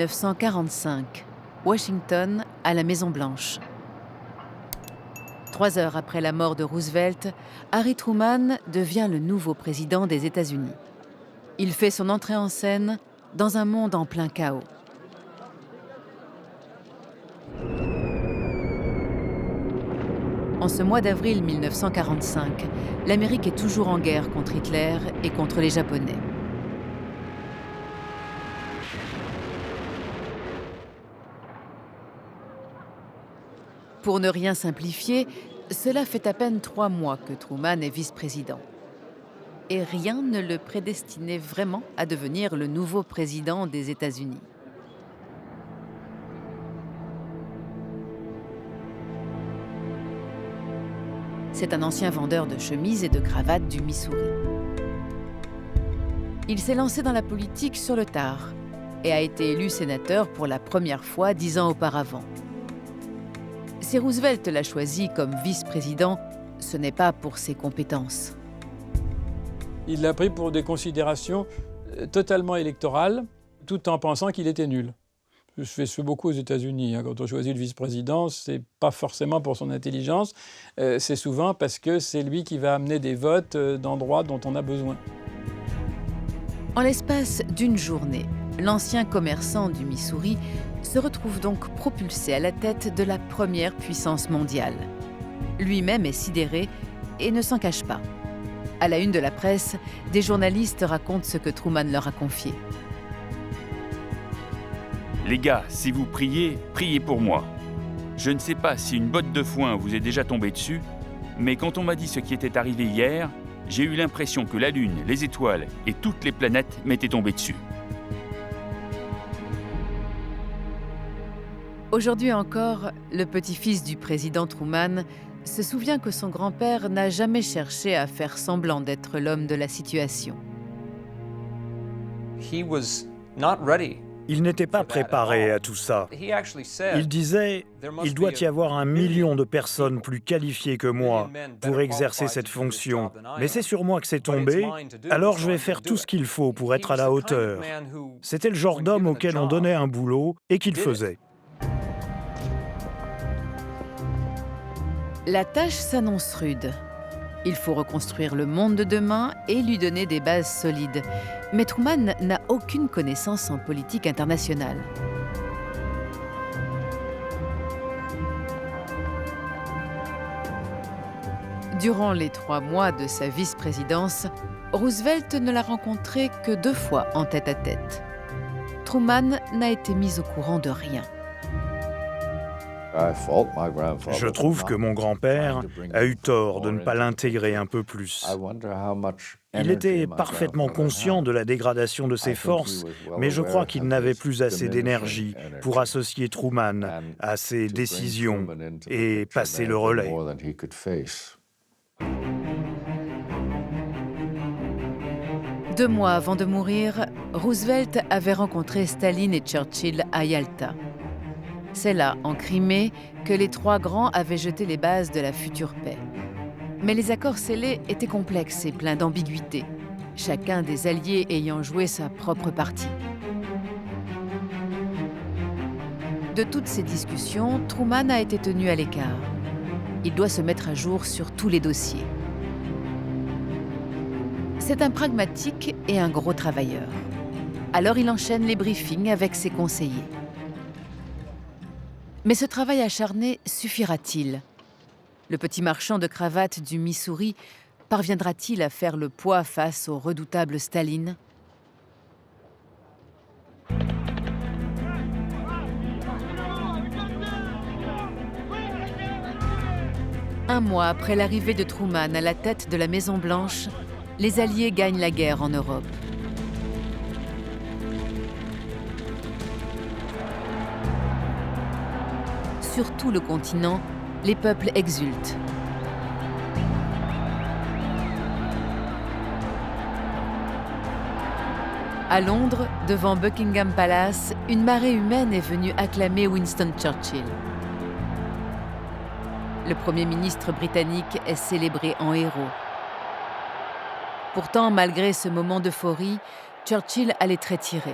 1945, Washington, à la Maison-Blanche. 3 heures après la mort de Roosevelt, Harry Truman devient le nouveau président des États-Unis. Il fait son entrée en scène dans un monde en plein chaos. En ce mois d'avril 1945, l'Amérique est toujours en guerre contre Hitler et contre les Japonais. Pour ne rien simplifier, cela fait à peine 3 mois que Truman est vice-président. Et rien ne le prédestinait vraiment à devenir le nouveau président des États-Unis. C'est un ancien vendeur de chemises et de cravates du Missouri. Il s'est lancé dans la politique sur le tard et a été élu sénateur pour la première fois 10 ans auparavant. Si Roosevelt l'a choisi comme vice-président, ce n'est pas pour ses compétences. Il l'a pris pour des considérations totalement électorales, tout en pensant qu'il était nul. Je fais beaucoup aux États-Unis. Quand on choisit le vice-président, ce n'est pas forcément pour son intelligence, c'est souvent parce que c'est lui qui va amener des votes d'endroits dont on a besoin. En l'espace d'une journée, l'ancien commerçant du Missouri se retrouve donc propulsé à la tête de la première puissance mondiale. Lui-même est sidéré et ne s'en cache pas. À la une de la presse, des journalistes racontent ce que Truman leur a confié. Les gars, si vous priez, priez pour moi. Je ne sais pas si une botte de foin vous est déjà tombée dessus, mais quand on m'a dit ce qui était arrivé hier, j'ai eu l'impression que la Lune, les étoiles et toutes les planètes m'étaient tombées dessus. Aujourd'hui encore, le petit-fils du président Truman se souvient que son grand-père n'a jamais cherché à faire semblant d'être l'homme de la situation. Il n'était pas préparé à tout ça. Il disait « Il doit y avoir 1 million de personnes plus qualifiées que moi pour exercer cette fonction. Mais c'est sur moi que c'est tombé, alors je vais faire tout ce qu'il faut pour être à la hauteur. » C'était le genre d'homme auquel on donnait un boulot et qu'il faisait. La tâche s'annonce rude. Il faut reconstruire le monde de demain et lui donner des bases solides. Mais Truman n'a aucune connaissance en politique internationale. Durant les 3 mois de sa vice-présidence, Roosevelt ne l'a rencontré que 2 fois en tête-à-tête. Truman n'a été mis au courant de rien. Je trouve que mon grand-père a eu tort de ne pas l'intégrer un peu plus. Il était parfaitement conscient de la dégradation de ses forces, mais je crois qu'il n'avait plus assez d'énergie pour associer Truman à ses décisions et passer le relais. Deux mois avant de mourir, Roosevelt avait rencontré Staline et Churchill à Yalta. C'est là, en Crimée, que les 3 grands avaient jeté les bases de la future paix. Mais les accords scellés étaient complexes et pleins d'ambiguïtés, chacun des alliés ayant joué sa propre partie. De toutes ces discussions, Truman a été tenu à l'écart. Il doit se mettre à jour sur tous les dossiers. C'est un pragmatique et un gros travailleur. Alors il enchaîne les briefings avec ses conseillers. Mais ce travail acharné suffira-t-il? Le petit marchand de cravates du Missouri parviendra-t-il à faire le poids face au redoutable Staline? Un mois après l'arrivée de Truman à la tête de la Maison-Blanche, les Alliés gagnent la guerre en Europe. Sur tout le continent, les peuples exultent. À Londres, devant Buckingham Palace, une marée humaine est venue acclamer Winston Churchill. Le Premier ministre britannique est célébré en héros. Pourtant, malgré ce moment d'euphorie, Churchill allait très tiré.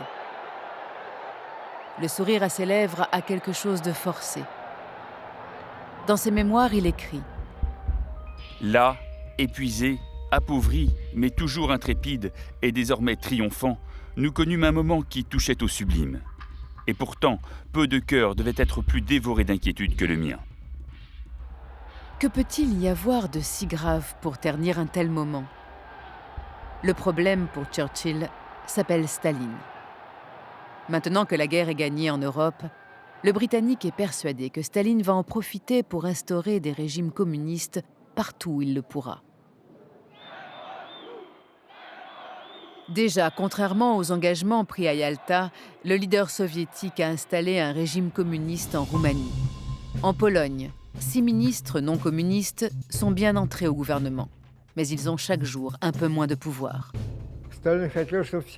Le sourire à ses lèvres a quelque chose de forcé. Dans ses mémoires, il écrit « Là, épuisé, appauvri, mais toujours intrépide et désormais triomphant, nous connûmes un moment qui touchait au sublime. Et pourtant, peu de cœurs devaient être plus dévorés d'inquiétude que le mien. » Que peut-il y avoir de si grave pour ternir un tel moment? Le problème pour Churchill s'appelle Staline. Maintenant que la guerre est gagnée en Europe, le Britannique est persuadé que Staline va en profiter pour instaurer des régimes communistes partout où il le pourra. Déjà, contrairement aux engagements pris à Yalta, le leader soviétique a installé un régime communiste en Roumanie. En Pologne, 6 ministres non communistes sont bien entrés au gouvernement, mais ils ont chaque jour un peu moins de pouvoir.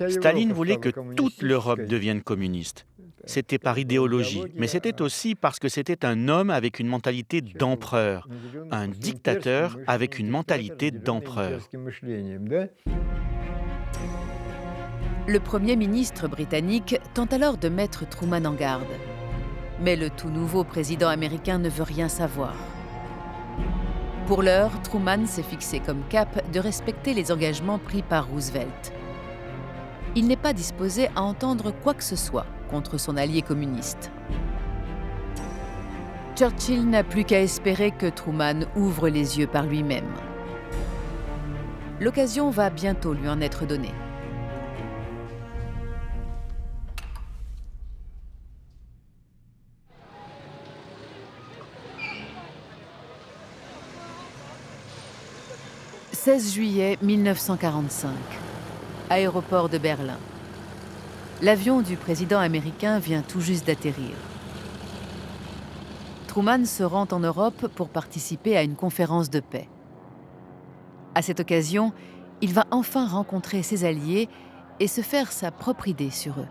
Staline voulait que toute l'Europe devienne communiste. C'était par idéologie, mais c'était aussi parce que c'était un homme avec une mentalité d'empereur, un dictateur avec une mentalité d'empereur. Le Premier ministre britannique tente alors de mettre Truman en garde. Mais le tout nouveau président américain ne veut rien savoir. Pour l'heure, Truman s'est fixé comme cap de respecter les engagements pris par Roosevelt. Il n'est pas disposé à entendre quoi que ce soit contre son allié communiste. Churchill n'a plus qu'à espérer que Truman ouvre les yeux par lui-même. L'occasion va bientôt lui en être donnée. « 16 juillet 1945, aéroport de Berlin. L'avion du président américain vient tout juste d'atterrir. Truman se rend en Europe pour participer à une conférence de paix. À cette occasion, il va enfin rencontrer ses alliés et se faire sa propre idée sur eux.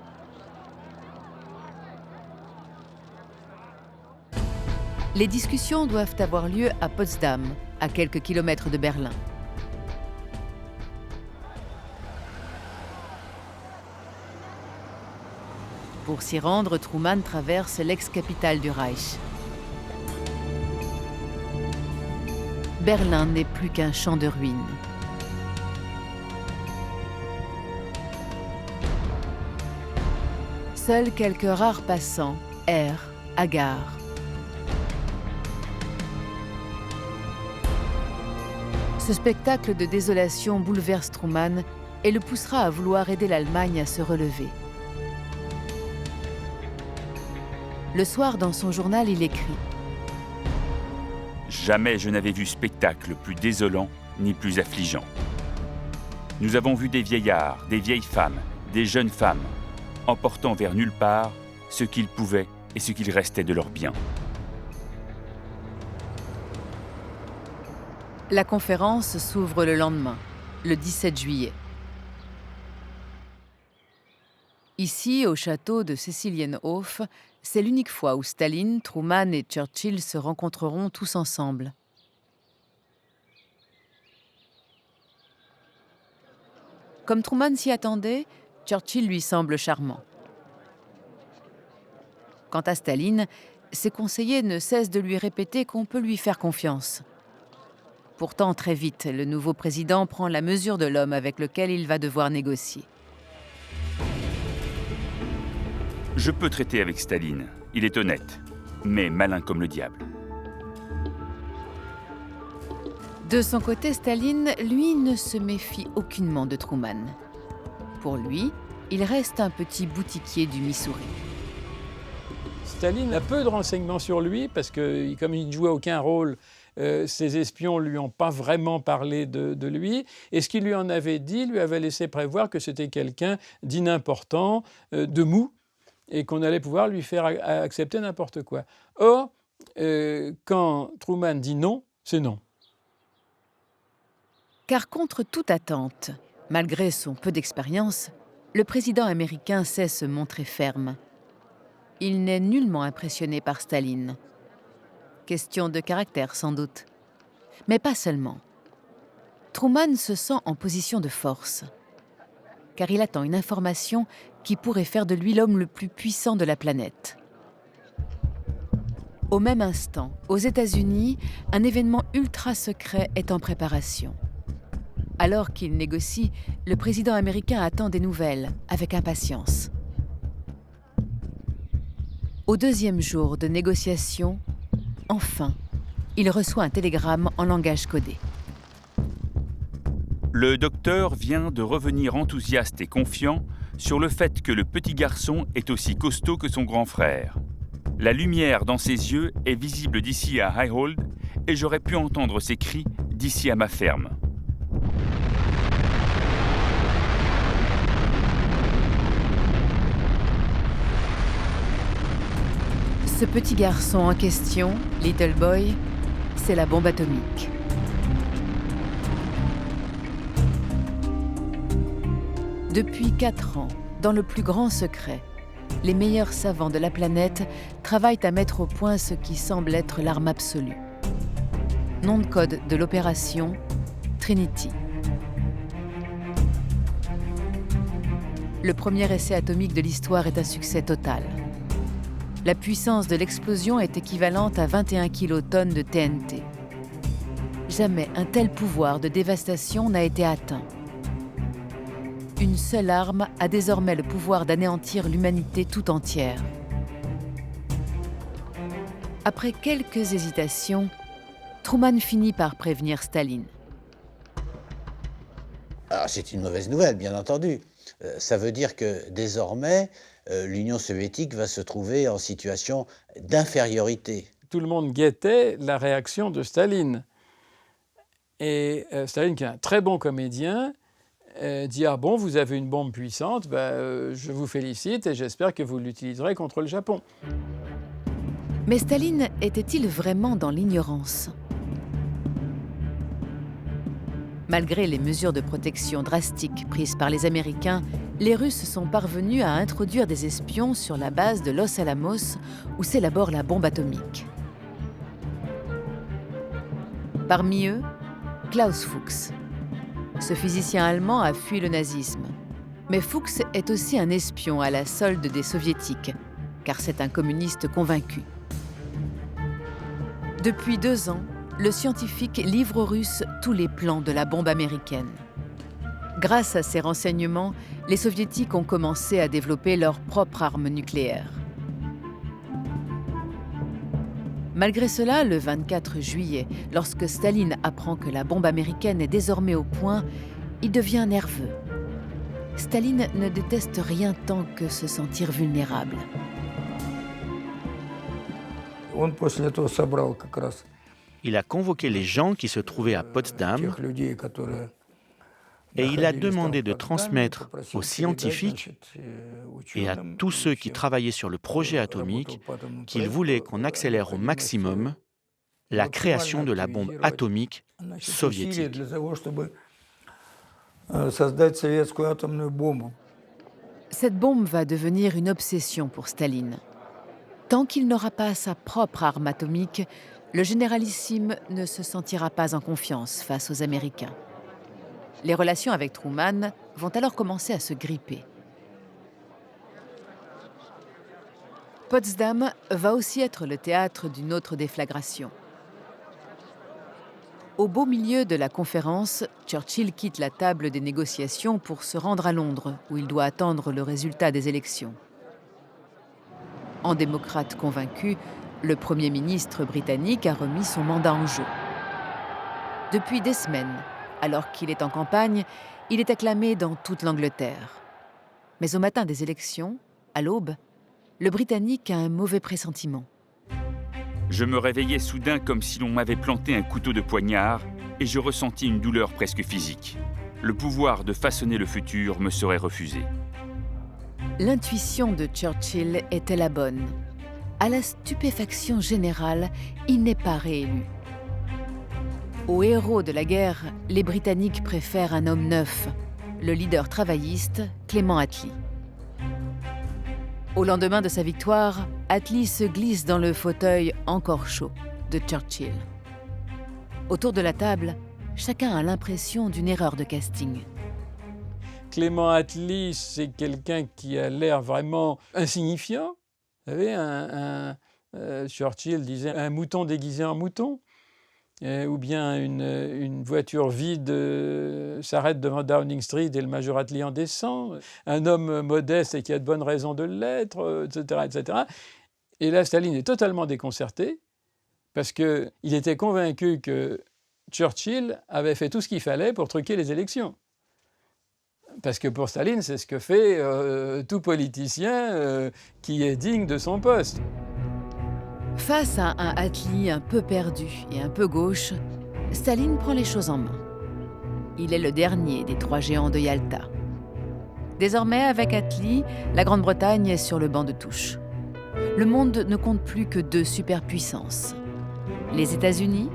Les discussions doivent avoir lieu à Potsdam, à quelques kilomètres de Berlin. Pour s'y rendre, Truman traverse l'ex-capitale du Reich. Berlin n'est plus qu'un champ de ruines. Seuls quelques rares passants errent, hagards. Ce spectacle de désolation bouleverse Truman et le poussera à vouloir aider l'Allemagne à se relever. Le soir, dans son journal, il écrit « Jamais je n'avais vu spectacle plus désolant ni plus affligeant. Nous avons vu des vieillards, des vieilles femmes, des jeunes femmes, emportant vers nulle part ce qu'ils pouvaient et ce qu'il restait de leurs biens. » La conférence s'ouvre le lendemain, le 17 juillet. Ici, au château de Cecilienhof, c'est l'unique fois où Staline, Truman et Churchill se rencontreront tous ensemble. Comme Truman s'y attendait, Churchill lui semble charmant. Quant à Staline, ses conseillers ne cessent de lui répéter qu'on peut lui faire confiance. Pourtant, très vite, le nouveau président prend la mesure de l'homme avec lequel il va devoir négocier. Je peux traiter avec Staline. Il est honnête, mais malin comme le diable. De son côté, Staline, lui, ne se méfie aucunement de Truman. Pour lui, il reste un petit boutiquier du Missouri. Staline a peu de renseignements sur lui parce que, comme il ne jouait aucun rôle, ses espions ne lui ont pas vraiment parlé de lui. Et ce qu'il lui en avait dit lui avait laissé prévoir que c'était quelqu'un d'inimportant, de mou, et qu'on allait pouvoir lui faire accepter n'importe quoi. Or, quand Truman dit non, c'est non. Car contre toute attente, malgré son peu d'expérience, le président américain sait se montrer ferme. Il n'est nullement impressionné par Staline. Question de caractère, sans doute. Mais pas seulement. Truman se sent en position de force, car il attend une information qui pourrait faire de lui l'homme le plus puissant de la planète. Au même instant, aux États-Unis, un événement ultra secret est en préparation. Alors qu'il négocie, le président américain attend des nouvelles avec impatience. Au deuxième jour de négociation, enfin, il reçoit un télégramme en langage codé. Le docteur vient de revenir enthousiaste et confiant sur le fait que le petit garçon est aussi costaud que son grand frère. La lumière dans ses yeux est visible d'ici à Highhold et j'aurais pu entendre ses cris d'ici à ma ferme. Ce petit garçon en question, Little Boy, c'est la bombe atomique. Depuis 4 ans, dans le plus grand secret, les meilleurs savants de la planète travaillent à mettre au point ce qui semble être l'arme absolue. Nom de code de l'opération, Trinity. Le premier essai atomique de l'histoire est un succès total. La puissance de l'explosion est équivalente à 21 kilotonnes de TNT. Jamais un tel pouvoir de dévastation n'a été atteint. Une seule arme a désormais le pouvoir d'anéantir l'humanité tout entière. Après quelques hésitations, Truman finit par prévenir Staline. Alors c'est une mauvaise nouvelle, bien entendu. Ça veut dire que désormais, l'Union soviétique va se trouver en situation d'infériorité. Tout le monde guettait la réaction de Staline. Et Staline, qui est un très bon comédien, dit « Ah bon, vous avez une bombe puissante, je vous félicite et j'espère que vous l'utiliserez contre le Japon. » Mais Staline était-il vraiment dans l'ignorance ? Malgré les mesures de protection drastiques prises par les Américains, les Russes sont parvenus à introduire des espions sur la base de Los Alamos, où s'élabore la bombe atomique. Parmi eux, Klaus Fuchs. Ce physicien allemand a fui le nazisme. Mais Fuchs est aussi un espion à la solde des soviétiques, car c'est un communiste convaincu. Depuis 2 ans, le scientifique livre aux Russes tous les plans de la bombe américaine. Grâce à ces renseignements, les soviétiques ont commencé à développer leur propre arme nucléaire. Malgré cela, le 24 juillet, lorsque Staline apprend que la bombe américaine est désormais au point, il devient nerveux. Staline ne déteste rien tant que se sentir vulnérable. Il a convoqué les gens qui se trouvaient à Potsdam et il a demandé de transmettre aux scientifiques et à tous ceux qui travaillaient sur le projet atomique qu'il voulait qu'on accélère au maximum la création de la bombe atomique soviétique. Cette bombe va devenir une obsession pour Staline. Tant qu'il n'aura pas sa propre arme atomique, le généralissime ne se sentira pas en confiance face aux Américains. Les relations avec Truman vont alors commencer à se gripper. Potsdam va aussi être le théâtre d'une autre déflagration. Au beau milieu de la conférence, Churchill quitte la table des négociations pour se rendre à Londres, où il doit attendre le résultat des élections. En démocrate convaincu, le Premier ministre britannique a remis son mandat en jeu. Depuis des semaines, alors qu'il est en campagne, il est acclamé dans toute l'Angleterre. Mais au matin des élections, à l'aube, le Britannique a un mauvais pressentiment. Je me réveillais soudain comme si l'on m'avait planté un couteau de poignard et je ressentis une douleur presque physique. Le pouvoir de façonner le futur me serait refusé. L'intuition de Churchill était la bonne. À la stupéfaction générale, il n'est pas réélu. Au héros de la guerre, les Britanniques préfèrent un homme neuf, le leader travailliste Clément Attlee. Au lendemain de sa victoire, Attlee se glisse dans le fauteuil encore chaud de Churchill. Autour de la table, chacun a l'impression d'une erreur de casting. Clément Attlee, c'est quelqu'un qui a l'air vraiment insignifiant. Vous savez, Churchill disait un mouton déguisé en mouton. Ou bien une voiture vide s'arrête devant Downing Street et le major Attlee en descend. Un homme modeste et qui a de bonnes raisons de l'être, etc., etc. Et là, Staline est totalement déconcerté parce qu'il était convaincu que Churchill avait fait tout ce qu'il fallait pour truquer les élections. Parce que pour Staline, c'est ce que fait tout politicien qui est digne de son poste. Face à un Attlee un peu perdu et un peu gauche, Staline prend les choses en main. Il est le dernier des 3 géants de Yalta. Désormais, avec Attlee, la Grande-Bretagne est sur le banc de touche. Le monde ne compte plus que 2 superpuissances, les États-Unis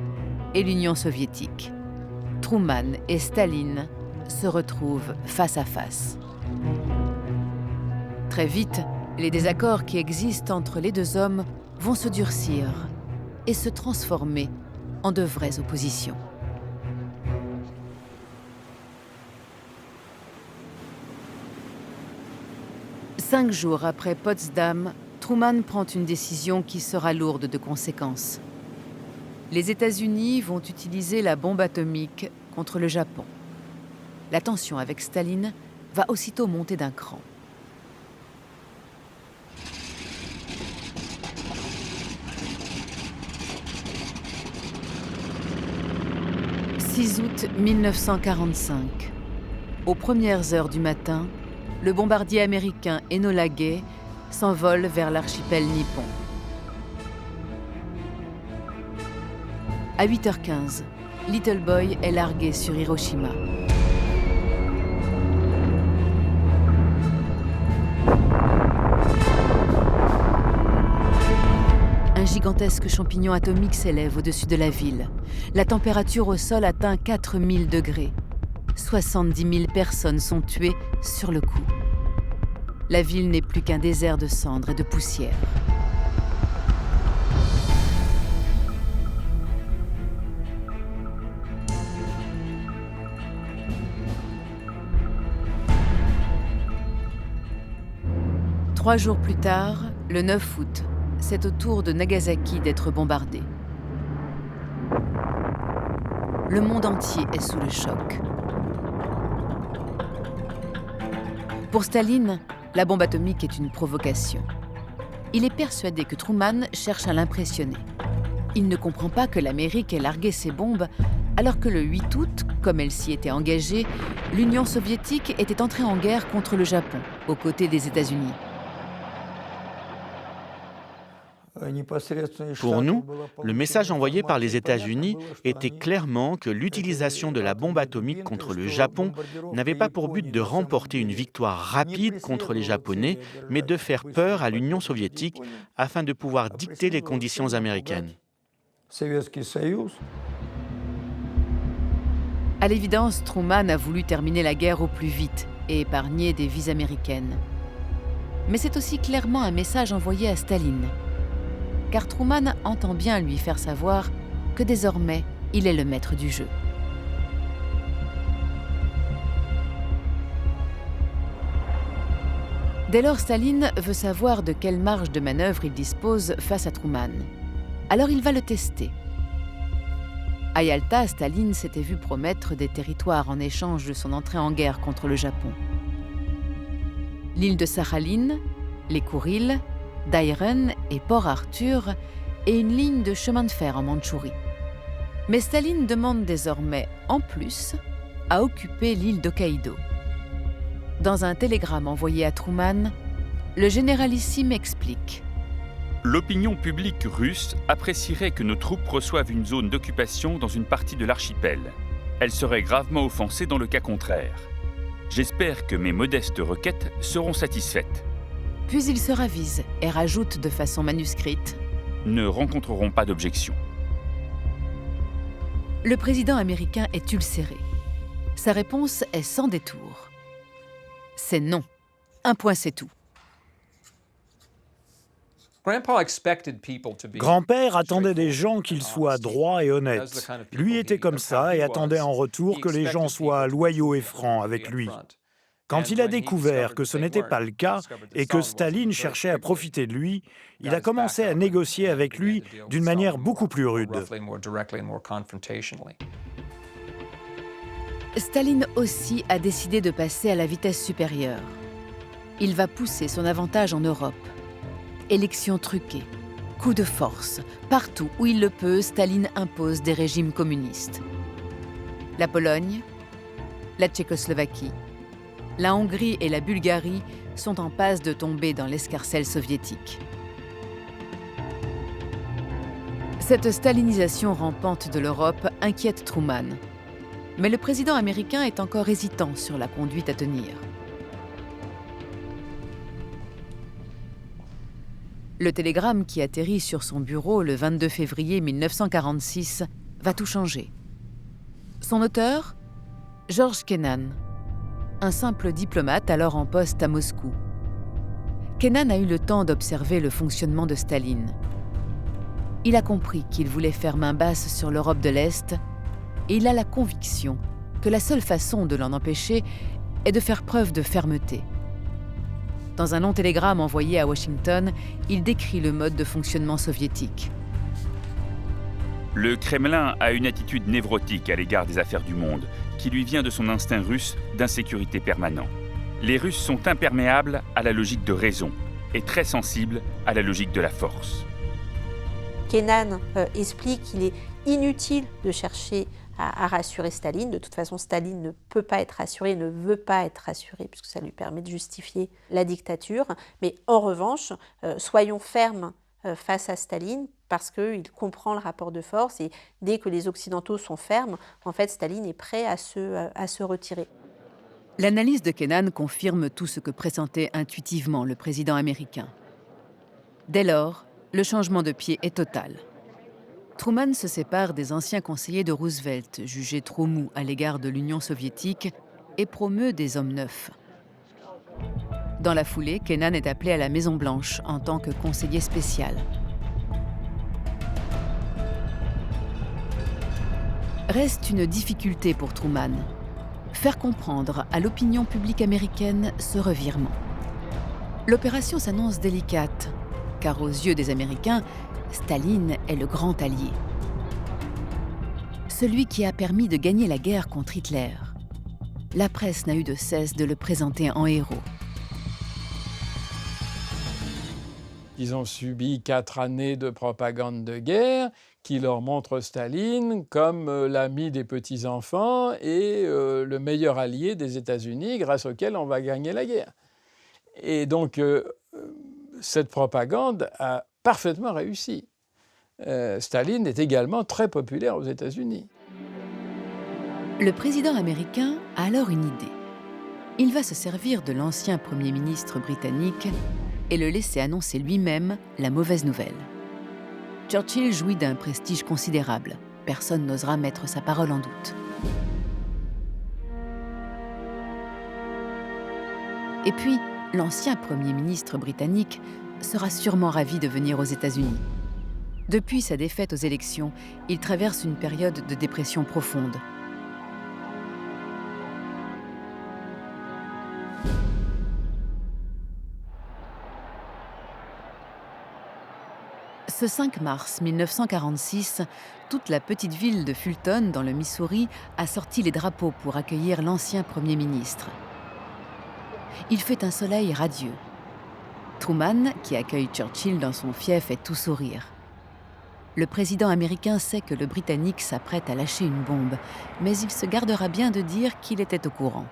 et l'Union soviétique. Truman et Staline se retrouvent face à face. Très vite, les désaccords qui existent entre les 2 hommes vont se durcir et se transformer en de vraies oppositions. Cinq jours après Potsdam, Truman prend une décision qui sera lourde de conséquences. Les États-Unis vont utiliser la bombe atomique contre le Japon. La tension avec Staline va aussitôt monter d'un cran. 6 août 1945. Aux premières heures du matin, le bombardier américain Enola Gay s'envole vers l'archipel nippon. À 8h15, Little Boy est largué sur Hiroshima. Un gigantesque champignon atomique s'élève au-dessus de la ville. La température au sol atteint 4000 degrés. 70 000 personnes sont tuées sur le coup. La ville n'est plus qu'un désert de cendres et de poussière. Trois jours plus tard, le 9 août, c'est au tour de Nagasaki d'être bombardé. Le monde entier est sous le choc. Pour Staline, la bombe atomique est une provocation. Il est persuadé que Truman cherche à l'impressionner. Il ne comprend pas que l'Amérique ait largué ses bombes alors que le 8 août, comme elle s'y était engagée, l'Union soviétique était entrée en guerre contre le Japon, aux côtés des États-Unis. Pour nous, le message envoyé par les États-Unis était clairement que l'utilisation de la bombe atomique contre le Japon n'avait pas pour but de remporter une victoire rapide contre les Japonais, mais de faire peur à l'Union soviétique afin de pouvoir dicter les conditions américaines. À l'évidence, Truman a voulu terminer la guerre au plus vite et épargner des vies américaines. Mais c'est aussi clairement un message envoyé à Staline. Car Truman entend bien lui faire savoir que désormais, il est le maître du jeu. Dès lors, Staline veut savoir de quelle marge de manœuvre il dispose face à Truman. Alors il va le tester. À Yalta, Staline s'était vu promettre des territoires en échange de son entrée en guerre contre le Japon. L'île de Sakhaline, les Kouriles, Dairen et Port Arthur et une ligne de chemin de fer en Mandchourie. Mais Staline demande désormais, en plus, à occuper l'île d'Hokkaido. Dans un télégramme envoyé à Truman, le généralissime explique: L'opinion publique russe apprécierait que nos troupes reçoivent une zone d'occupation dans une partie de l'archipel. Elle serait gravement offensée dans le cas contraire. J'espère que mes modestes requêtes seront satisfaites. Puis il se ravise et rajoute de façon manuscrite: Ne rencontreront pas d'objection. Le président américain est ulcéré. Sa réponse est sans détour. C'est non. Un point, c'est tout. Grand-père attendait des gens qu'ils soient droits et honnêtes. Lui était comme ça et attendait en retour que les gens soient loyaux et francs avec lui. Quand il a découvert que ce n'était pas le cas et que Staline cherchait à profiter de lui, il a commencé à négocier avec lui d'une manière beaucoup plus rude. Staline aussi a décidé de passer à la vitesse supérieure. Il va pousser son avantage en Europe. Élections truquées, coups de force. Partout où il le peut, Staline impose des régimes communistes. La Pologne, la Tchécoslovaquie, la Hongrie et la Bulgarie sont en passe de tomber dans l'escarcelle soviétique. Cette stalinisation rampante de l'Europe inquiète Truman. Mais le président américain est encore hésitant sur la conduite à tenir. Le télégramme qui atterrit sur son bureau le 22 février 1946 va tout changer. Son auteur, George Kennan, un simple diplomate alors en poste à Moscou. Kennan a eu le temps d'observer le fonctionnement de Staline. Il a compris qu'il voulait faire main basse sur l'Europe de l'Est et il a la conviction que la seule façon de l'en empêcher est de faire preuve de fermeté. Dans un long télégramme envoyé à Washington, il décrit le mode de fonctionnement soviétique. Le Kremlin a une attitude névrotique à l'égard des affaires du monde, qui lui vient de son instinct russe d'insécurité permanent. Les Russes sont imperméables à la logique de raison et très sensibles à la logique de la force. Kennan explique qu'il est inutile de chercher à rassurer Staline. De toute façon, Staline ne peut pas être rassuré, ne veut pas être rassuré, puisque ça lui permet de justifier la dictature. Mais en revanche, soyons fermes face à Staline, parce qu'il comprend le rapport de force, et dès que les Occidentaux sont fermes, en fait, Staline est prêt à se retirer. L'analyse de Kennan confirme tout ce que pressentait intuitivement le président américain. Dès lors, le changement de pied est total. Truman se sépare des anciens conseillers de Roosevelt, jugés trop mous à l'égard de l'Union soviétique, et promeut des hommes neufs. Dans la foulée, Kennan est appelé à la Maison-Blanche en tant que conseiller spécial. Reste une difficulté pour Truman, faire comprendre à l'opinion publique américaine ce revirement. L'opération s'annonce délicate, car aux yeux des Américains, Staline est le grand allié. Celui qui a permis de gagner la guerre contre Hitler. La presse n'a eu de cesse de le présenter en héros. Ils ont subi 4 années de propagande de guerre qui leur montre Staline comme l'ami des petits-enfants et le meilleur allié des États-Unis grâce auquel on va gagner la guerre. Et donc, cette propagande a parfaitement réussi. Staline est également très populaire aux États-Unis. Le président américain a alors une idée. Il va se servir de l'ancien Premier ministre britannique et le laisser annoncer lui-même la mauvaise nouvelle. Churchill jouit d'un prestige considérable. Personne n'osera mettre sa parole en doute. Et puis, l'ancien Premier ministre britannique sera sûrement ravi de venir aux États-Unis. Depuis sa défaite aux élections, il traverse une période de dépression profonde. Ce 5 mars 1946, toute la petite ville de Fulton, dans le Missouri, a sorti les drapeaux pour accueillir l'ancien Premier ministre. Il fait un soleil radieux. Truman, qui accueille Churchill dans son fief, est tout sourire. Le président américain sait que le Britannique s'apprête à lâcher une bombe, mais il se gardera bien de dire qu'il était au courant.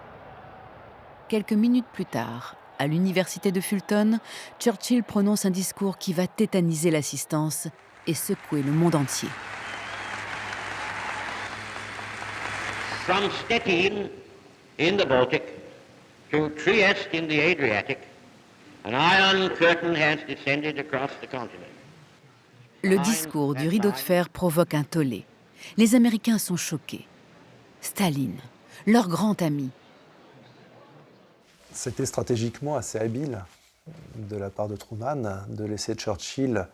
Quelques minutes plus tard, à l'université de Fulton, Churchill prononce un discours qui va tétaniser l'assistance et secouer le monde entier. From Stettin in the Baltic to Trieste in the Adriatic, an iron curtain has descended across the continent. Le discours du rideau de fer provoque un tollé. Les Américains sont choqués. Staline, leur grand ami. C'était stratégiquement assez habile de la part de Truman de laisser Churchill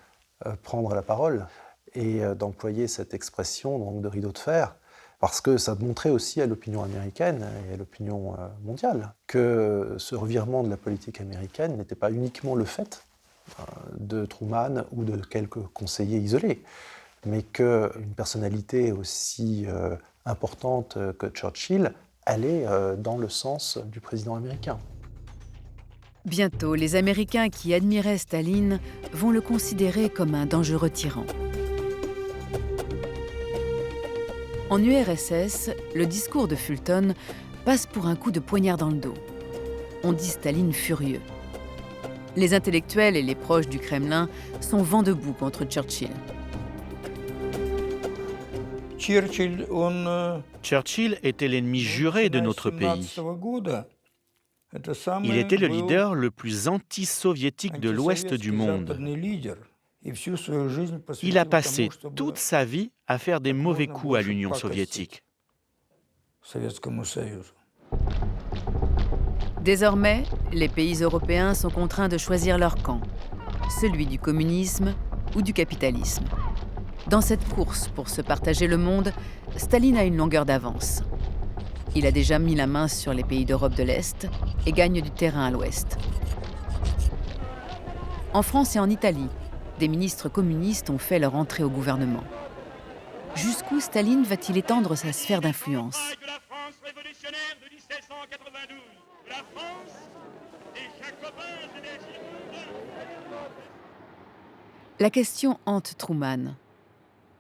prendre la parole et d'employer cette expression donc, de rideau de fer Parce que ça montrait aussi à l'opinion américaine et à l'opinion mondiale que ce revirement de la politique américaine n'était pas uniquement le fait de Truman ou de quelques conseillers isolés, mais qu'une personnalité aussi importante que Churchill allait dans le sens du président américain. Bientôt, les Américains qui admiraient Staline vont le considérer comme un dangereux tyran. En URSS, le discours de Fulton passe pour un coup de poignard dans le dos. On dit Staline furieux. Les intellectuels et les proches du Kremlin sont vent debout contre Churchill. Churchill était l'ennemi juré de notre pays. Il était le leader le plus anti-soviétique de l'Ouest du monde. Il a passé toute sa vie à faire des mauvais coups à l'Union soviétique. Désormais, les pays européens sont contraints de choisir leur camp, celui du communisme ou du capitalisme. Dans cette course pour se partager le monde, Staline a une longueur d'avance. Il a déjà mis la main sur les pays d'Europe de l'Est et gagne du terrain à l'Ouest. En France et en Italie, des ministres communistes ont fait leur entrée au gouvernement. Jusqu'où Staline va-t-il étendre sa sphère d'influence ? La question hante Truman.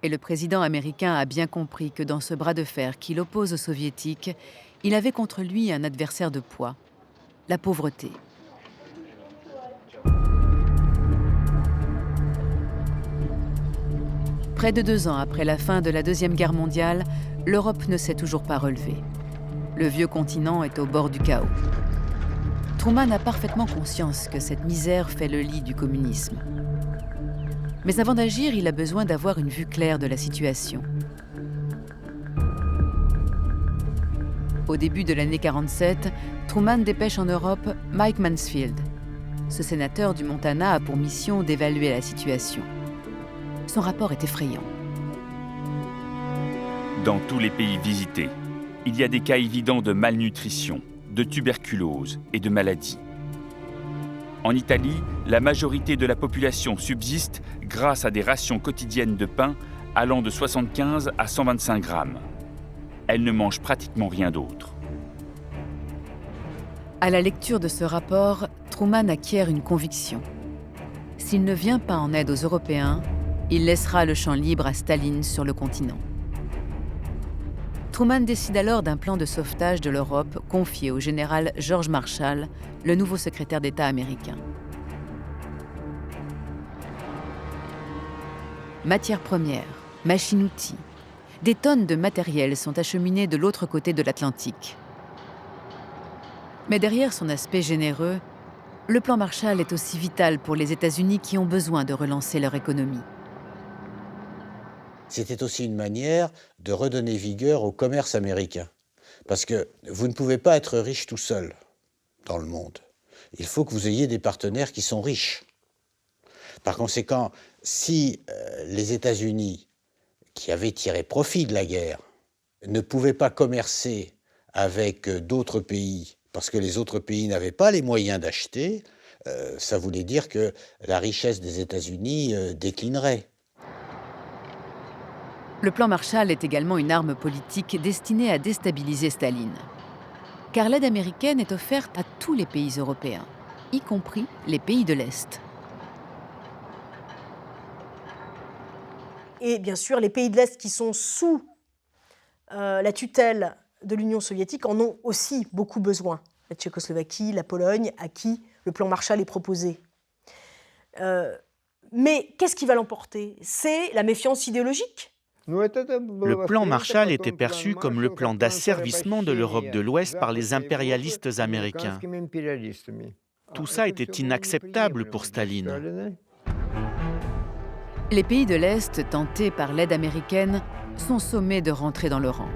Et le président américain a bien compris que dans ce bras de fer qui l'oppose aux soviétiques, il avait contre lui un adversaire de poids, la pauvreté. Près de 2 ans après la fin de la Deuxième Guerre mondiale, l'Europe ne s'est toujours pas relevée. Le vieux continent est au bord du chaos. Truman a parfaitement conscience que cette misère fait le lit du communisme. Mais avant d'agir, il a besoin d'avoir une vue claire de la situation. Au début de l'année 1947, Truman dépêche en Europe Mike Mansfield. Ce sénateur du Montana a pour mission d'évaluer la situation. Son rapport est effrayant. Dans tous les pays visités, il y a des cas évidents de malnutrition, de tuberculose et de maladies. En Italie, la majorité de la population subsiste grâce à des rations quotidiennes de pain allant de 75 à 125 grammes. Elle ne mange pratiquement rien d'autre. À la lecture de ce rapport, Truman acquiert une conviction. S'il ne vient pas en aide aux Européens, il laissera le champ libre à Staline sur le continent. Truman décide alors d'un plan de sauvetage de l'Europe confié au général George Marshall, le nouveau secrétaire d'État américain. Matières premières, machines-outils, des tonnes de matériel sont acheminées de l'autre côté de l'Atlantique. Mais derrière son aspect généreux, le plan Marshall est aussi vital pour les États-Unis qui ont besoin de relancer leur économie. C'était aussi une manière de redonner vigueur au commerce américain. Parce que vous ne pouvez pas être riche tout seul dans le monde. Il faut que vous ayez des partenaires qui sont riches. Par conséquent, si les États-Unis, qui avaient tiré profit de la guerre, ne pouvaient pas commercer avec d'autres pays, parce que les autres pays n'avaient pas les moyens d'acheter, ça voulait dire que la richesse des États-Unis déclinerait. Le plan Marshall est également une arme politique destinée à déstabiliser Staline. Car l'aide américaine est offerte à tous les pays européens, y compris les pays de l'Est. Et bien sûr, les pays de l'Est qui sont sous la tutelle de l'Union soviétique en ont aussi beaucoup besoin. La Tchécoslovaquie, la Pologne, à qui le plan Marshall est proposé. Mais qu'est-ce qui va l'emporter? C'est la méfiance idéologique. Le plan Marshall était perçu comme le plan d'asservissement de l'Europe de l'Ouest par les impérialistes américains. Tout ça était inacceptable pour Staline. Les pays de l'Est, tentés par l'aide américaine, sont sommés de rentrer dans le rang.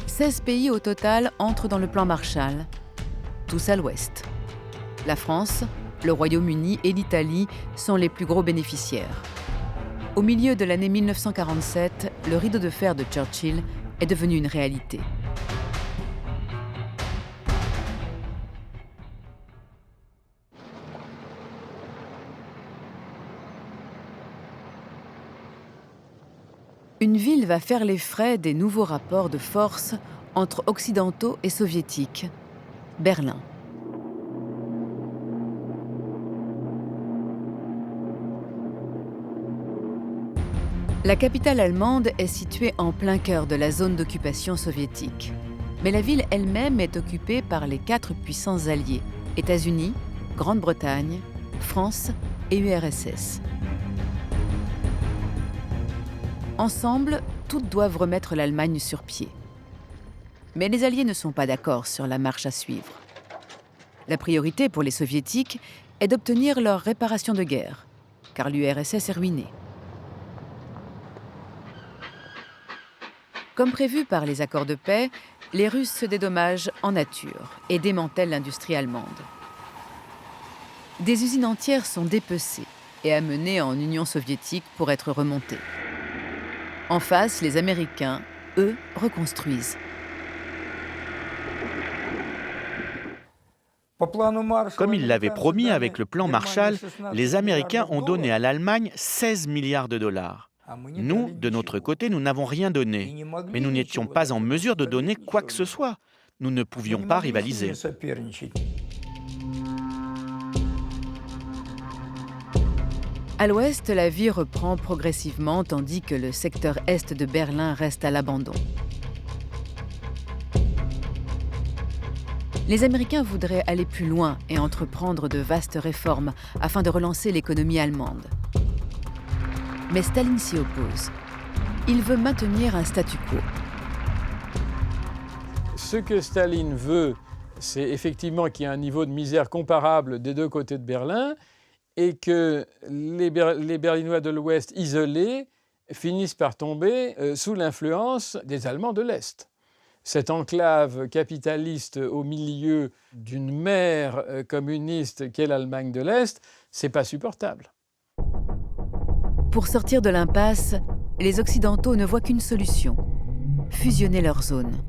16 pays au total entrent dans le plan Marshall, tous à l'Ouest. La France, le Royaume-Uni et l'Italie sont les plus gros bénéficiaires. Au milieu de l'année 1947, le rideau de fer de Churchill est devenu une réalité. Une ville va faire les frais des nouveaux rapports de force entre occidentaux et soviétiques, Berlin. La capitale allemande est située en plein cœur de la zone d'occupation soviétique. Mais la ville elle-même est occupée par les 4 puissances alliées, États-Unis, Grande-Bretagne, France et URSS. Ensemble, toutes doivent remettre l'Allemagne sur pied. Mais les Alliés ne sont pas d'accord sur la marche à suivre. La priorité pour les Soviétiques est d'obtenir leur réparation de guerre, car l'URSS est ruinée. Comme prévu par les accords de paix, les Russes se dédommagent en nature et démantèlent l'industrie allemande. Des usines entières sont dépecées et amenées en Union soviétique pour être remontées. En face, les Américains, eux, reconstruisent. Comme ils l'avaient promis avec le plan Marshall, les Américains ont donné à l'Allemagne 16 milliards de dollars. Nous, de notre côté, nous n'avons rien donné. Mais nous n'étions pas en mesure de donner quoi que ce soit. Nous ne pouvions pas rivaliser. À l'ouest, la vie reprend progressivement tandis que le secteur est de Berlin reste à l'abandon. Les Américains voudraient aller plus loin et entreprendre de vastes réformes afin de relancer l'économie allemande. Mais Staline s'y oppose. Il veut maintenir un statu quo. Ce que Staline veut, c'est effectivement qu'il y ait un niveau de misère comparable des deux côtés de Berlin et que les Berlinois de l'Ouest isolés finissent par tomber sous l'influence des Allemands de l'Est. Cette enclave capitaliste au milieu d'une mer communiste qu'est l'Allemagne de l'Est, c'est pas supportable. Pour sortir de l'impasse, les Occidentaux ne voient qu'une solution, fusionner leurs zones.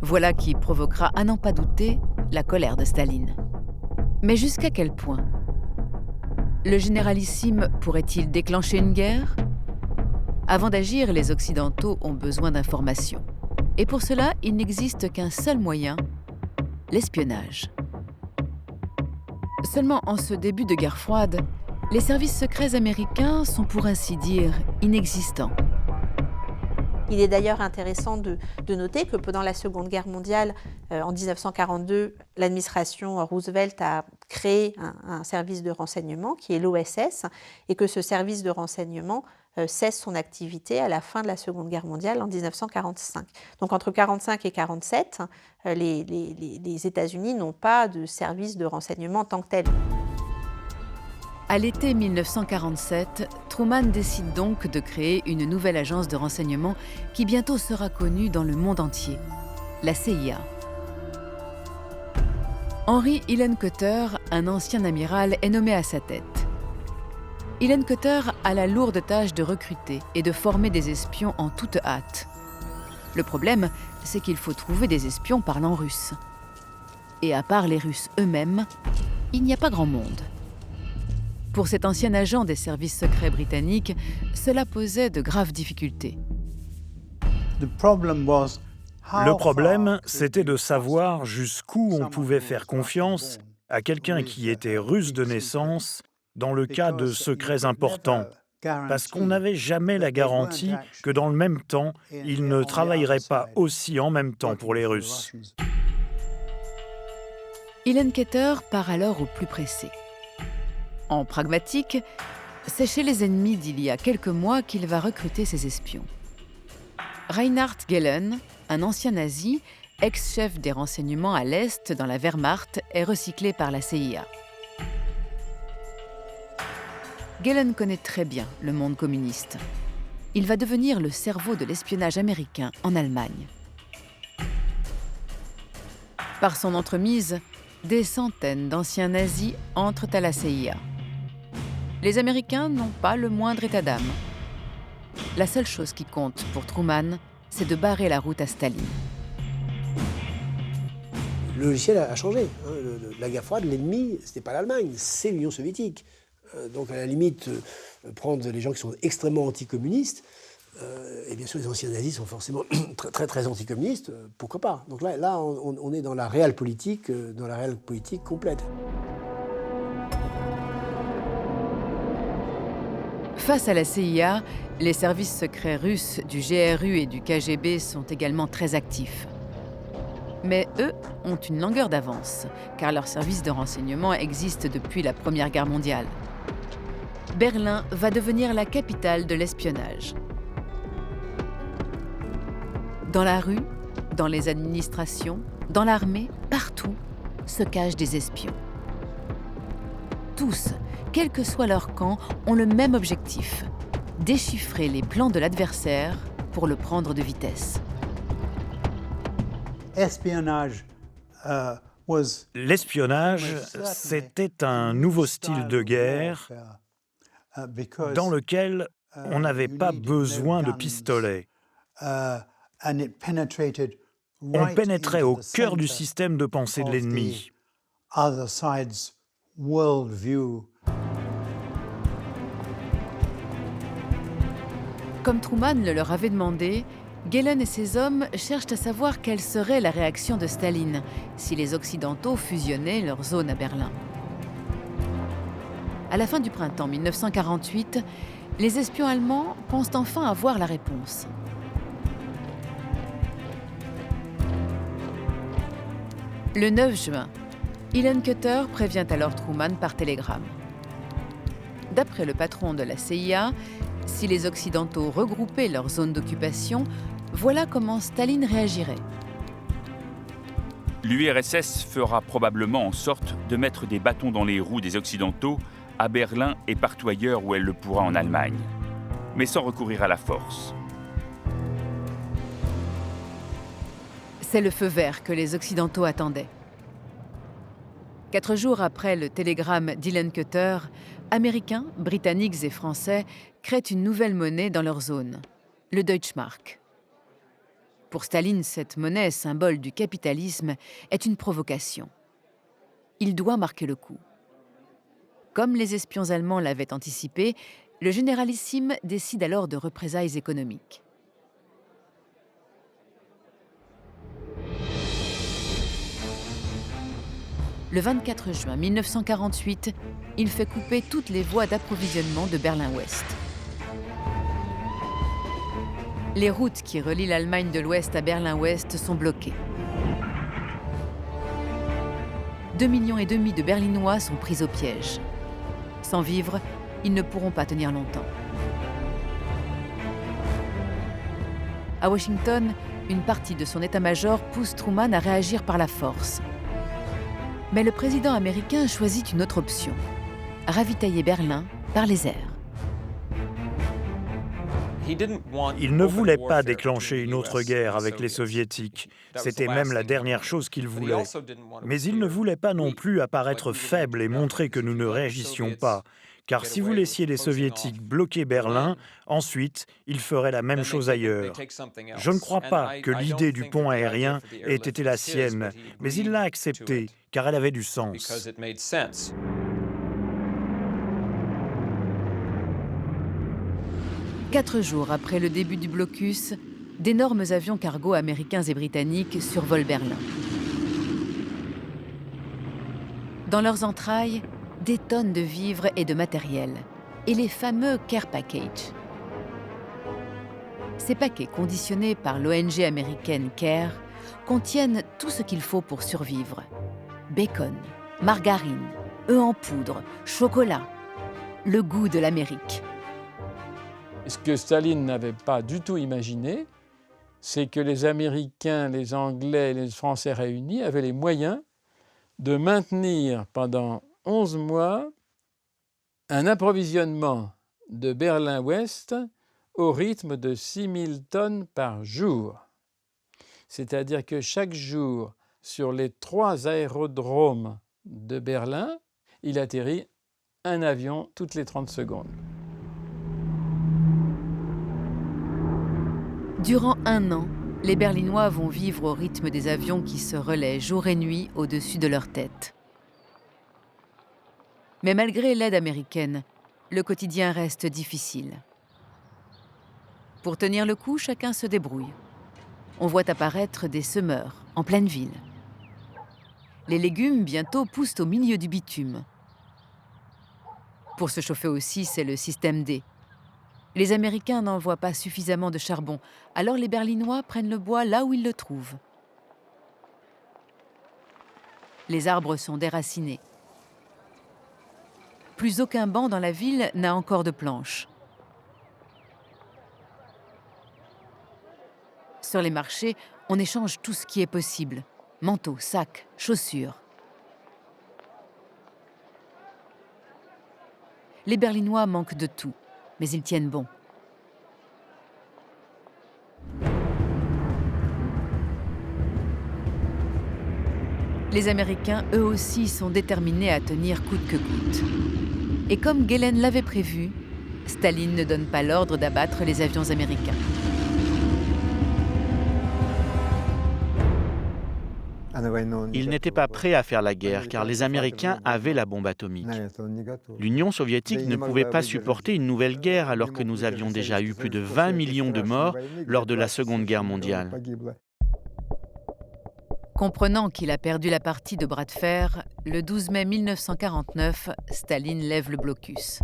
Voilà qui provoquera, à n'en pas douter, la colère de Staline. Mais jusqu'à quel point ? Le généralissime pourrait-il déclencher une guerre ? Avant d'agir, les Occidentaux ont besoin d'informations. Et pour cela, il n'existe qu'un seul moyen, l'espionnage. Seulement en ce début de guerre froide, les services secrets américains sont pour ainsi dire inexistants. Il est d'ailleurs intéressant de noter que pendant la Seconde Guerre mondiale, en 1942, l'administration Roosevelt a créé un service de renseignement qui est l'OSS et que ce service de renseignement cesse son activité à la fin de la Seconde Guerre mondiale en 1945. Donc entre 1945 et 1947, les États-Unis n'ont pas de service de renseignement en tant que tel. À l'été 1947, Truman décide donc de créer une nouvelle agence de renseignement qui bientôt sera connue dans le monde entier, la CIA. Henry Hillenkoetter, un ancien amiral, est nommé à sa tête. Hillenkoetter a la lourde tâche de recruter et de former des espions en toute hâte. Le problème, c'est qu'il faut trouver des espions parlant russe. Et à part les Russes eux-mêmes, il n'y a pas grand monde. Pour cet ancien agent des services secrets britanniques, cela posait de graves difficultés. Le problème, c'était de savoir jusqu'où on pouvait faire confiance à quelqu'un qui était russe de naissance dans le cas de secrets importants, parce qu'on n'avait jamais la garantie que dans le même temps, il ne travaillerait pas aussi en même temps pour les Russes. Hillenkoetter part alors au plus pressé. En pragmatique, c'est chez les ennemis d'il y a quelques mois qu'il va recruter ses espions. Reinhard Gehlen, un ancien nazi, ex-chef des renseignements à l'Est dans la Wehrmacht, est recyclé par la CIA. Gehlen connaît très bien le monde communiste. Il va devenir le cerveau de l'espionnage américain en Allemagne. Par son entremise, des centaines d'anciens nazis entrent à la CIA. Les Américains n'ont pas le moindre état d'âme. La seule chose qui compte pour Truman, c'est de barrer la route à Staline. Le logiciel a changé. La guerre froide, l'ennemi, ce n'est pas l'Allemagne, c'est l'Union soviétique. Donc à la limite, prendre les gens qui sont extrêmement anticommunistes, et bien sûr les anciens nazis sont forcément très anticommunistes, pourquoi pas. Donc là on est dans la réelle politique complète. Face à la CIA, les services secrets russes du GRU et du KGB sont également très actifs. Mais eux ont une longueur d'avance, car leurs services de renseignement existent depuis la Première Guerre mondiale. Berlin va devenir la capitale de l'espionnage. Dans la rue, dans les administrations, dans l'armée, partout, se cachent des espions. Tous, quel que soit leur camp, ont le même objectif, déchiffrer les plans de l'adversaire pour le prendre de vitesse. L'espionnage, c'était un nouveau style de guerre dans lequel on n'avait pas besoin de pistolets. On pénétrait au cœur du système de pensée de l'ennemi. Comme Truman le leur avait demandé, Gehlen et ses hommes cherchent à savoir quelle serait la réaction de Staline si les Occidentaux fusionnaient leur zone à Berlin. À la fin du printemps 1948, les espions allemands pensent enfin avoir la réponse. Le 9 juin, Hillenkoetter prévient alors Truman par télégramme. D'après le patron de la CIA, si les Occidentaux regroupaient leur zone d'occupation, voilà comment Staline réagirait. L'URSS fera probablement en sorte de mettre des bâtons dans les roues des Occidentaux à Berlin et partout ailleurs où elle le pourra en Allemagne, mais sans recourir à la force. C'est le feu vert que les Occidentaux attendaient. 4 jours après le télégramme d'Hillenkoetter, Américains, Britanniques et Français créent une nouvelle monnaie dans leur zone, le Deutschmark. Pour Staline, cette monnaie, symbole du capitalisme, est une provocation. Il doit marquer le coup. Comme les espions allemands l'avaient anticipé, le généralissime décide alors de représailles économiques. Le 24 juin 1948, il fait couper toutes les voies d'approvisionnement de Berlin-Ouest. Les routes qui relient l'Allemagne de l'Ouest à Berlin-Ouest sont bloquées. 2,5 millions de Berlinois sont pris au piège. Sans vivres, ils ne pourront pas tenir longtemps. À Washington, une partie de son état-major pousse Truman à réagir par la force. Mais le président américain choisit une autre option, ravitailler Berlin par les airs. Il ne voulait pas déclencher une autre guerre avec les Soviétiques. C'était même la dernière chose qu'il voulait. Mais il ne voulait pas non plus apparaître faible et montrer que nous ne réagissions pas. Car si vous laissiez les Soviétiques bloquer Berlin, ensuite, ils feraient la même chose ailleurs. Je ne crois pas que l'idée du pont aérien ait été la sienne, mais il l'a acceptée, car elle avait du sens. 4 jours après le début du blocus, d'énormes avions cargo américains et britanniques survolent Berlin. Dans leurs entrailles, des tonnes de vivres et de matériel, et les fameux Care Package. Ces paquets conditionnés par l'ONG américaine Care contiennent tout ce qu'il faut pour survivre. Bacon, margarine, œufs en poudre, chocolat, le goût de l'Amérique. Ce que Staline n'avait pas du tout imaginé, c'est que les Américains, les Anglais et les Français réunis avaient les moyens de maintenir pendant 11 mois un approvisionnement de Berlin-Ouest au rythme de 6000 tonnes par jour. C'est-à-dire que chaque jour, sur les 3 aérodromes de Berlin, il atterrit un avion toutes les 30 secondes. Durant 1 an, les Berlinois vont vivre au rythme des avions qui se relaient jour et nuit au-dessus de leur tête. Mais malgré l'aide américaine, le quotidien reste difficile. Pour tenir le coup, chacun se débrouille. On voit apparaître des semeurs en pleine ville. Les légumes, bientôt, poussent au milieu du bitume. Pour se chauffer aussi, c'est le système D. Les Américains n'envoient pas suffisamment de charbon, alors les Berlinois prennent le bois là où ils le trouvent. Les arbres sont déracinés. Plus aucun banc dans la ville n'a encore de planches. Sur les marchés, on échange tout ce qui est possible. Manteaux, sacs, chaussures. Les Berlinois manquent de tout, mais ils tiennent bon. Les Américains, eux aussi, sont déterminés à tenir coûte que coûte. Et comme Gehlen l'avait prévu, Staline ne donne pas l'ordre d'abattre les avions américains. Ils n'étaient pas prêts à faire la guerre car les Américains avaient la bombe atomique. L'Union soviétique ne pouvait pas supporter une nouvelle guerre alors que nous avions déjà eu plus de 20 millions de morts lors de la Seconde Guerre mondiale. Comprenant qu'il a perdu la partie de bras de fer, le 12 mai 1949, Staline lève le blocus.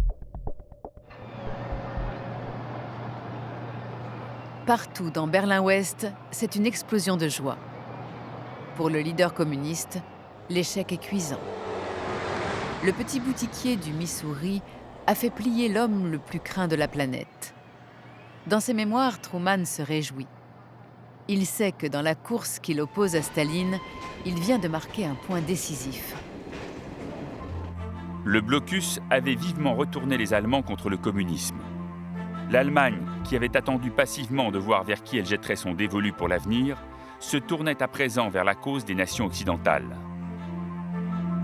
Partout dans Berlin-Ouest, c'est une explosion de joie. Pour le leader communiste, l'échec est cuisant. Le petit boutiquier du Missouri a fait plier l'homme le plus craint de la planète. Dans ses mémoires, Truman se réjouit. Il sait que dans la course qui l'oppose à Staline, il vient de marquer un point décisif. Le blocus avait vivement retourné les Allemands contre le communisme. L'Allemagne, qui avait attendu passivement de voir vers qui elle jetterait son dévolu pour l'avenir, se tournait à présent vers la cause des nations occidentales.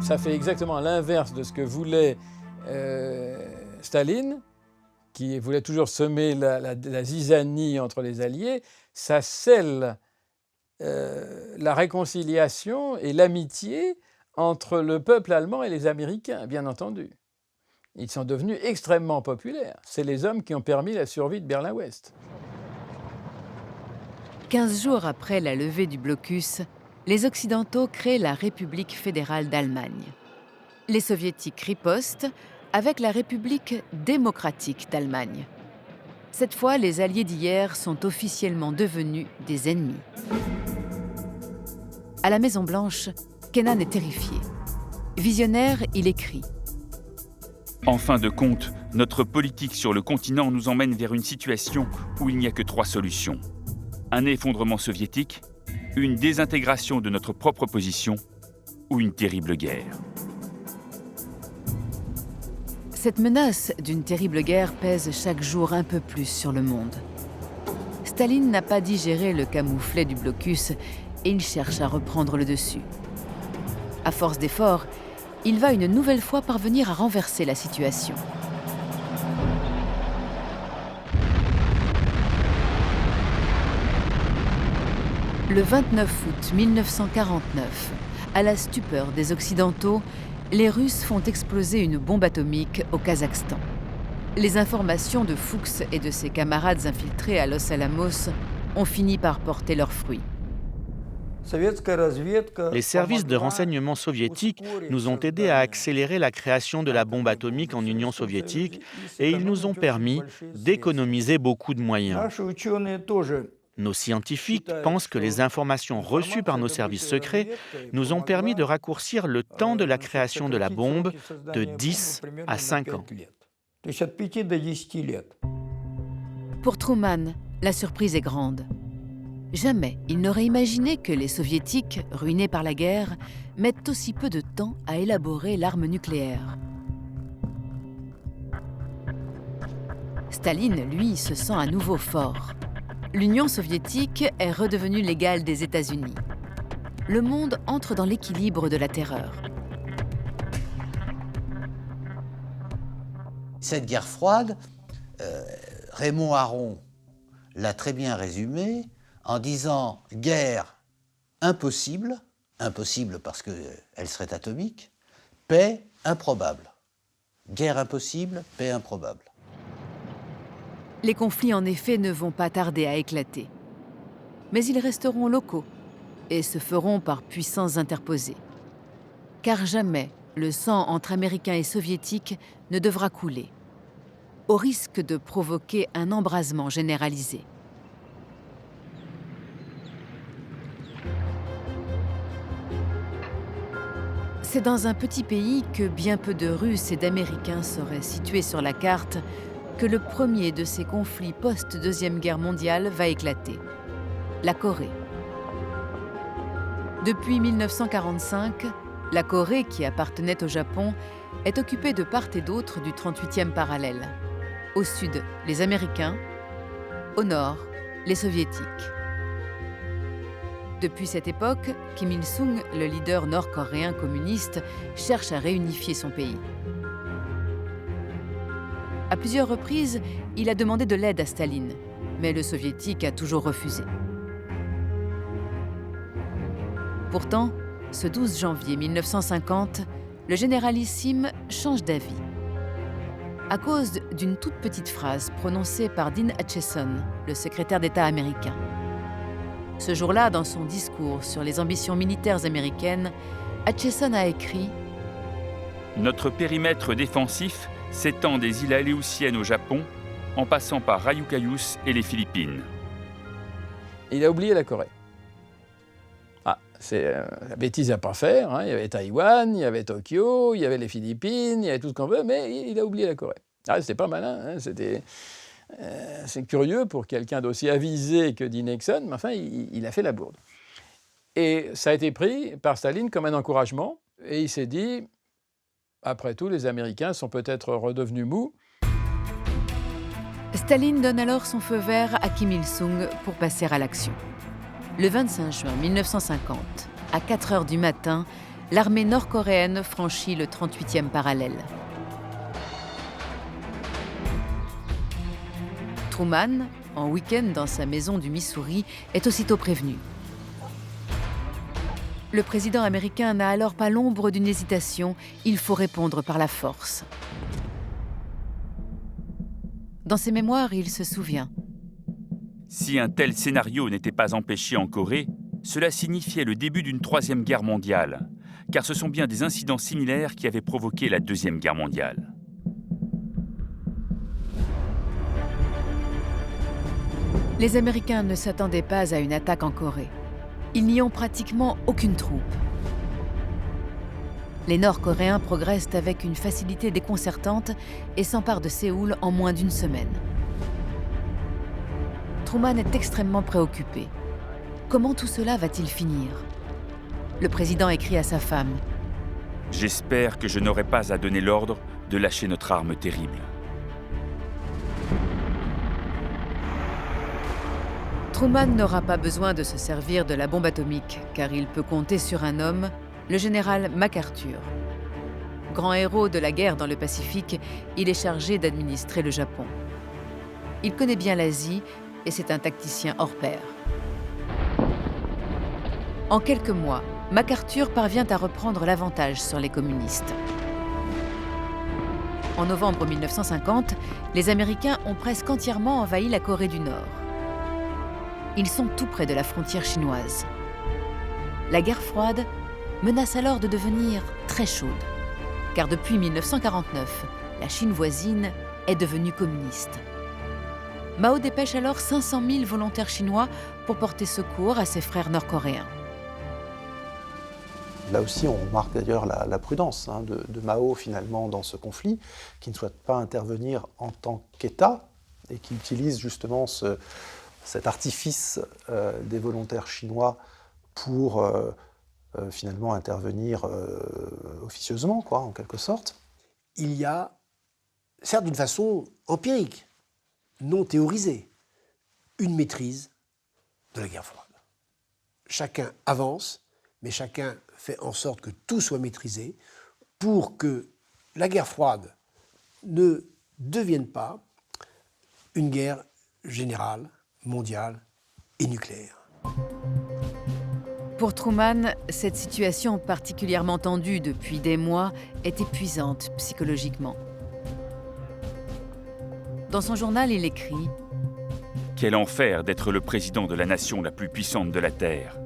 Ça fait exactement l'inverse de ce que voulait Staline, qui voulait toujours semer la zizanie entre les Alliés. Ça scelle la réconciliation et l'amitié entre le peuple allemand et les Américains, bien entendu. Ils sont devenus extrêmement populaires. C'est les hommes qui ont permis la survie de Berlin-Ouest. 15 jours après la levée du blocus, les Occidentaux créent la République fédérale d'Allemagne. Les Soviétiques ripostent avec la République démocratique d'Allemagne. Cette fois, les alliés d'hier sont officiellement devenus des ennemis. À la Maison-Blanche, Kennan est terrifié. Visionnaire, il écrit « En fin de compte, notre politique sur le continent nous emmène vers une situation où il n'y a que 3 solutions. Un effondrement soviétique, une désintégration de notre propre position ou une terrible guerre. » Cette menace d'une terrible guerre pèse chaque jour un peu plus sur le monde. Staline n'a pas digéré le camouflet du blocus et il cherche à reprendre le dessus. À force d'efforts, il va une nouvelle fois parvenir à renverser la situation. Le 29 août 1949, à la stupeur des Occidentaux, les Russes font exploser une bombe atomique au Kazakhstan. Les informations de Fuchs et de ses camarades infiltrés à Los Alamos ont fini par porter leurs fruits. Les services de renseignement soviétiques nous ont aidés à accélérer la création de la bombe atomique en Union soviétique et ils nous ont permis d'économiser beaucoup de moyens. Nos scientifiques pensent que les informations reçues par nos services secrets nous ont permis de raccourcir le temps de la création de la bombe de 10 à 5 ans. Pour Truman, la surprise est grande. Jamais il n'aurait imaginé que les Soviétiques, ruinés par la guerre, mettent aussi peu de temps à élaborer l'arme nucléaire. Staline, lui, se sent à nouveau fort. L'Union soviétique est redevenue l'égale des États-Unis. Le monde entre dans l'équilibre de la terreur. Cette guerre froide, Raymond Aron l'a très bien résumée en disant « guerre impossible », impossible parce qu'elle serait atomique, paix improbable. Guerre impossible, paix improbable. Les conflits, en effet, ne vont pas tarder à éclater. Mais ils resteront locaux et se feront par puissances interposées. Car jamais le sang entre Américains et Soviétiques ne devra couler, au risque de provoquer un embrasement généralisé. C'est dans un petit pays que bien peu de Russes et d'Américains seraient situés sur la carte que le premier de ces conflits post-Deuxième Guerre mondiale va éclater, la Corée. Depuis 1945, la Corée, qui appartenait au Japon, est occupée de part et d'autre du 38e parallèle. Au sud, les Américains, au nord, les Soviétiques. Depuis cette époque, Kim Il-sung, le leader nord-coréen communiste, cherche à réunifier son pays. À plusieurs reprises, il a demandé de l'aide à Staline, mais le soviétique a toujours refusé. Pourtant, ce 12 janvier 1950, le généralissime change d'avis. À cause d'une toute petite phrase prononcée par Dean Acheson, le secrétaire d'État américain. Ce jour-là, dans son discours sur les ambitions militaires américaines, Acheson a écrit « Notre périmètre défensif s'étend des îles Aléoutiennes au Japon, en passant par Ryukayus et les Philippines. » Il a oublié la Corée. C'est la bêtise à ne pas faire. Hein. Il y avait Taïwan, il y avait Tokyo, il y avait les Philippines, il y avait tout ce qu'on veut, mais il a oublié la Corée. C'était pas malin. Hein. C'est curieux pour quelqu'un d'aussi avisé que dit Nixon, mais enfin, il a fait la bourde. Et ça a été pris par Staline comme un encouragement, et il s'est dit, après tout, les Américains sont peut-être redevenus mous. Staline donne alors son feu vert à Kim Il-sung pour passer à l'action. Le 25 juin 1950, à 4 heures du matin, l'armée nord-coréenne franchit le 38e parallèle. Truman, en week-end dans sa maison du Missouri, est aussitôt prévenu. Le président américain n'a alors pas l'ombre d'une hésitation, il faut répondre par la force. Dans ses mémoires, il se souvient. Si un tel scénario n'était pas empêché en Corée, cela signifiait le début d'une troisième guerre mondiale, car ce sont bien des incidents similaires qui avaient provoqué la Deuxième Guerre mondiale. Les Américains ne s'attendaient pas à une attaque en Corée. Ils n'y ont pratiquement aucune troupe. Les Nord-Coréens progressent avec une facilité déconcertante et s'emparent de Séoul en moins d'une semaine. Truman est extrêmement préoccupé. Comment tout cela va-t-il finir? Le président écrit à sa femme. « J'espère que je n'aurai pas à donner l'ordre de lâcher notre arme terrible. » Truman n'aura pas besoin de se servir de la bombe atomique, car il peut compter sur un homme, le général MacArthur. Grand héros de la guerre dans le Pacifique, il est chargé d'administrer le Japon. Il connaît bien l'Asie et c'est un tacticien hors pair. En quelques mois, MacArthur parvient à reprendre l'avantage sur les communistes. En novembre 1950, les Américains ont presque entièrement envahi la Corée du Nord. Ils sont tout près de la frontière chinoise. La guerre froide menace alors de devenir très chaude, car depuis 1949, la Chine voisine est devenue communiste. Mao dépêche alors 500 000 volontaires chinois pour porter secours à ses frères nord-coréens. Là aussi, on remarque d'ailleurs la prudence de Mao finalement dans ce conflit, qui ne souhaite pas intervenir en tant qu'État et qui utilise justement cet artifice des volontaires chinois pour finalement intervenir officieusement, quoi, en quelque sorte. Il y a, certes d'une façon empirique, non théorisée, une maîtrise de la guerre froide. Chacun avance, mais chacun fait en sorte que tout soit maîtrisé pour que la guerre froide ne devienne pas une guerre générale, mondiale et nucléaire. Pour Truman, cette situation particulièrement tendue depuis des mois est épuisante psychologiquement. Dans son journal, il écrit « Quel enfer d'être le président de la nation la plus puissante de la Terre.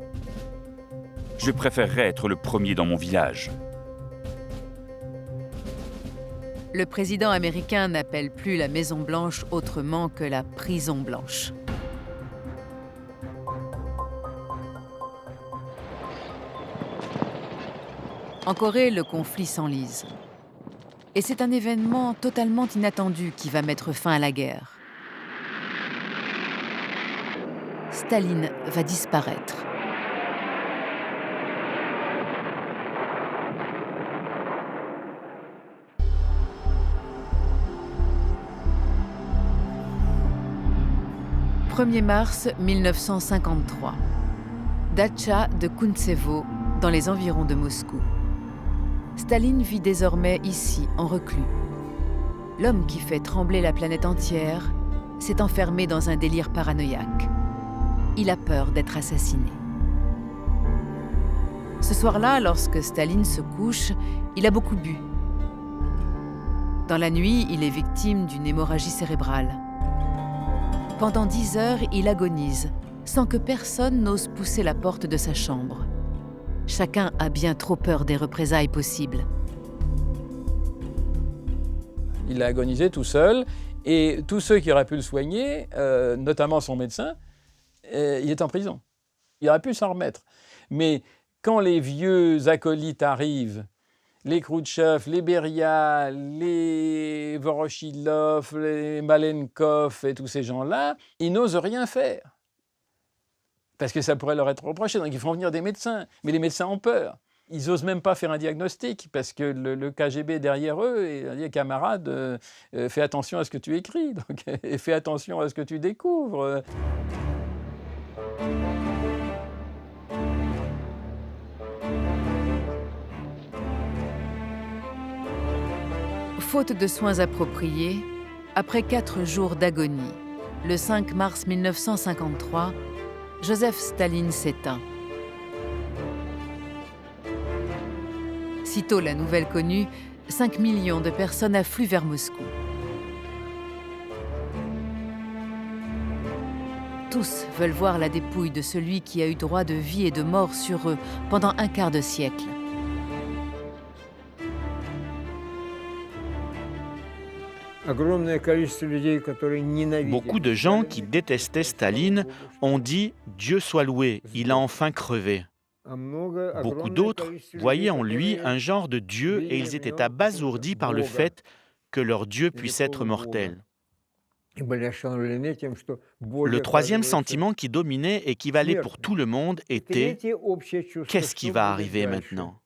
Je préférerais être le premier dans mon village. » Le président américain n'appelle plus la Maison-Blanche autrement que la prison blanche. En Corée, le conflit s'enlise. Et c'est un événement totalement inattendu qui va mettre fin à la guerre. Staline va disparaître. « 1er mars 1953. Datcha de Kuntsevo, dans les environs de Moscou. Staline vit désormais ici, en reclus. L'homme qui fait trembler la planète entière s'est enfermé dans un délire paranoïaque. Il a peur d'être assassiné. Ce soir-là, lorsque Staline se couche, il a beaucoup bu. Dans la nuit, il est victime d'une hémorragie cérébrale. Pendant 10 heures, il agonise, sans que personne n'ose pousser la porte de sa chambre. Chacun a bien trop peur des représailles possibles. Il a agonisé tout seul, et tous ceux qui auraient pu le soigner, notamment son médecin, il est en prison. Il aurait pu s'en remettre. Mais quand les vieux acolytes arrivent, les Khrouchtchev, les Beria, les Voroshilov, les Malenkov et tous ces gens-là, ils n'osent rien faire. Parce que ça pourrait leur être reproché, donc ils font venir des médecins. Mais les médecins ont peur. Ils n'osent même pas faire un diagnostic, parce que le KGB est derrière eux, et dit, camarade, fais attention à ce que tu écris, donc, et fais attention à ce que tu découvres. Faute de soins appropriés, après 4 jours d'agonie, le 5 mars 1953, Joseph Staline s'éteint. Sitôt la nouvelle connue, 5 millions de personnes affluent vers Moscou. Tous veulent voir la dépouille de celui qui a eu droit de vie et de mort sur eux pendant un quart de siècle. Beaucoup de gens qui détestaient Staline ont dit « Dieu soit loué, il a enfin crevé ». Beaucoup d'autres voyaient en lui un genre de Dieu et ils étaient abasourdis par le fait que leur Dieu puisse être mortel. Le troisième sentiment qui dominait et qui valait pour tout le monde était « Qu'est-ce qui va arriver maintenant ?»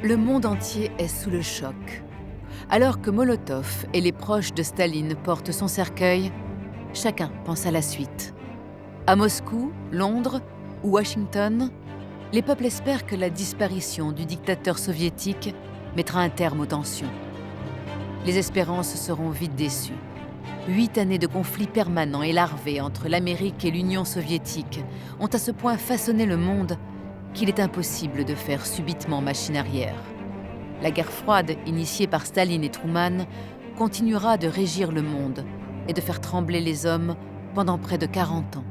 Le monde entier est sous le choc. Alors que Molotov et les proches de Staline portent son cercueil, chacun pense à la suite. À Moscou, Londres ou Washington, les peuples espèrent que la disparition du dictateur soviétique mettra un terme aux tensions. Les espérances seront vite déçues. 8 années de conflits permanents et larvés entre l'Amérique et l'Union soviétique ont à ce point façonné le monde qu'il est impossible de faire subitement machine arrière. La guerre froide, initiée par Staline et Truman, continuera de régir le monde et de faire trembler les hommes pendant près de 40 ans.